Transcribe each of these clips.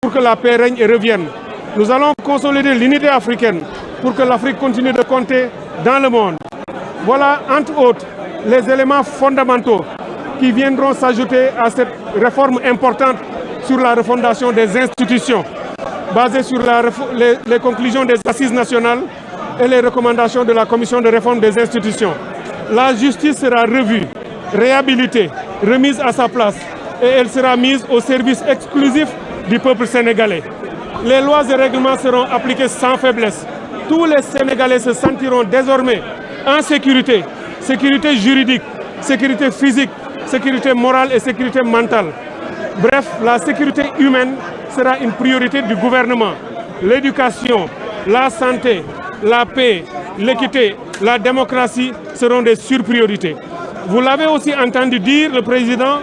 pour que la paix règne et revienne. Nous allons consolider l'unité africaine pour que l'Afrique continue de compter dans le monde. Voilà, entre autres, les éléments fondamentaux qui viendront s'ajouter à cette réforme importante sur la refondation des institutions, basée sur les conclusions des assises nationales et les recommandations de la Commission de réforme des institutions. La justice sera revue, réhabilitée, remise à sa place et elle sera mise au service exclusif du peuple sénégalais. Les lois et règlements seront appliqués sans faiblesse. Tous les Sénégalais se sentiront désormais en sécurité, sécurité juridique, sécurité physique, sécurité morale et sécurité mentale. Bref, la sécurité humaine sera une priorité du gouvernement. L'éducation, la santé, la paix, l'équité, la démocratie seront des surpriorités. Vous l'avez aussi entendu dire, le président,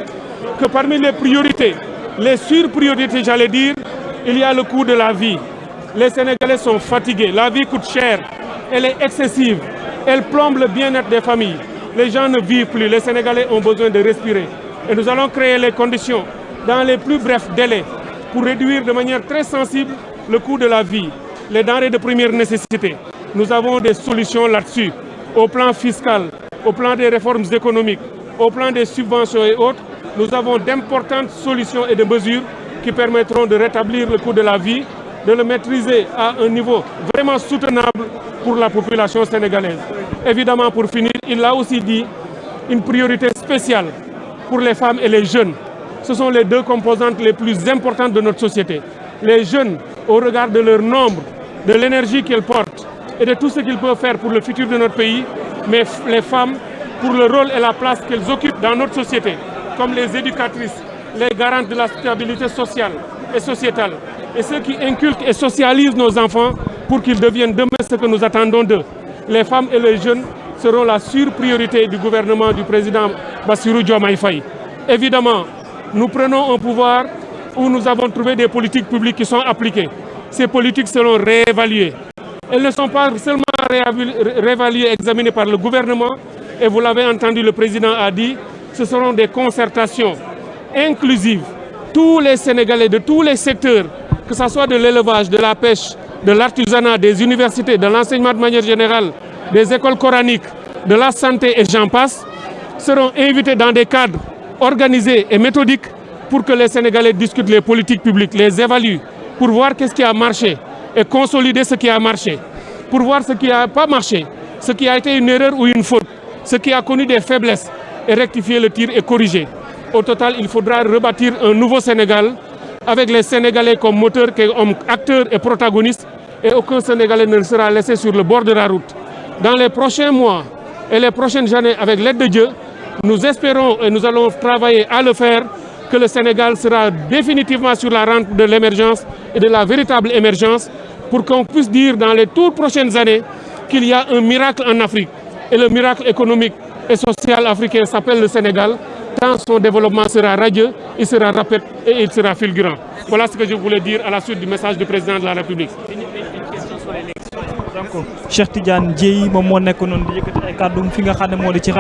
que parmi les priorités, les surpriorités, j'allais dire, il y a le coût de la vie. Les Sénégalais sont fatigués, la vie coûte cher, elle est excessive, elle plombe le bien-être des familles. Les gens ne vivent plus, les Sénégalais ont besoin de respirer. Et nous allons créer les conditions dans les plus brefs délais pour réduire de manière très sensible le coût de la vie, les denrées de première nécessité. Nous avons des solutions là-dessus, au plan fiscal, au plan des réformes économiques, au plan des subventions et autres. Nous avons d'importantes solutions et de mesures qui permettront de rétablir le coût de la vie, de le maîtriser à un niveau vraiment soutenable pour la population sénégalaise. Évidemment, pour finir, il l'a aussi dit, une priorité spéciale pour les femmes et les jeunes. Ce sont les deux composantes les plus importantes de notre société. Les jeunes, au regard de leur nombre, de l'énergie qu'ils portent et de tout ce qu'ils peuvent faire pour le futur de notre pays, mais les femmes, pour le rôle et la place qu'elles occupent dans notre société, comme les éducatrices, les garantes de la stabilité sociale et sociétale, et ceux qui inculquent et socialisent nos enfants pour qu'ils deviennent demain ce que nous attendons d'eux. Les femmes et les jeunes seront la surpriorité du gouvernement du président Bassirou Diomaye Faye. Évidemment, nous prenons un pouvoir où nous avons trouvé des politiques publiques qui sont appliquées. Ces politiques seront réévaluées. Elles ne sont pas seulement réévaluées, examinées par le gouvernement, et vous l'avez entendu, le président a dit, ce seront des concertations inclusives. Tous les Sénégalais de tous les secteurs, que ce soit de l'élevage, de la pêche, de l'artisanat, des universités, de l'enseignement de manière générale, des écoles coraniques, de la santé et j'en passe, seront invités dans des cadres organisés et méthodiques pour que les Sénégalais discutent les politiques publiques, les évaluent, pour voir qu'est-ce qui a marché et consolider ce qui a marché, pour voir ce qui n'a pas marché, ce qui a été une erreur ou une faute, ce qui a connu des faiblesses et rectifier le tir et corriger. Au total, il faudra rebâtir un nouveau Sénégal avec les Sénégalais comme moteurs, comme acteurs et protagonistes, et aucun Sénégalais ne sera laissé sur le bord de la route. Dans les prochains mois et les prochaines années, avec l'aide de Dieu, nous espérons et nous allons travailler à le faire, que le Sénégal sera définitivement sur la rampe de l'émergence et de la véritable émergence, pour qu'on puisse dire dans les toutes prochaines années qu'il y a un miracle en Afrique. Et le miracle économique et social africain s'appelle le Sénégal. Tant son développement sera radieux, il sera rapide et il sera fulgurant. Voilà ce que je voulais dire à la suite du message du président de la République. Une question sur l'élection. Donc, Cheikh Tidiane Dièye moom moo nekk noonu di yëkkati ay kàddu fi nga xam ne moo di ci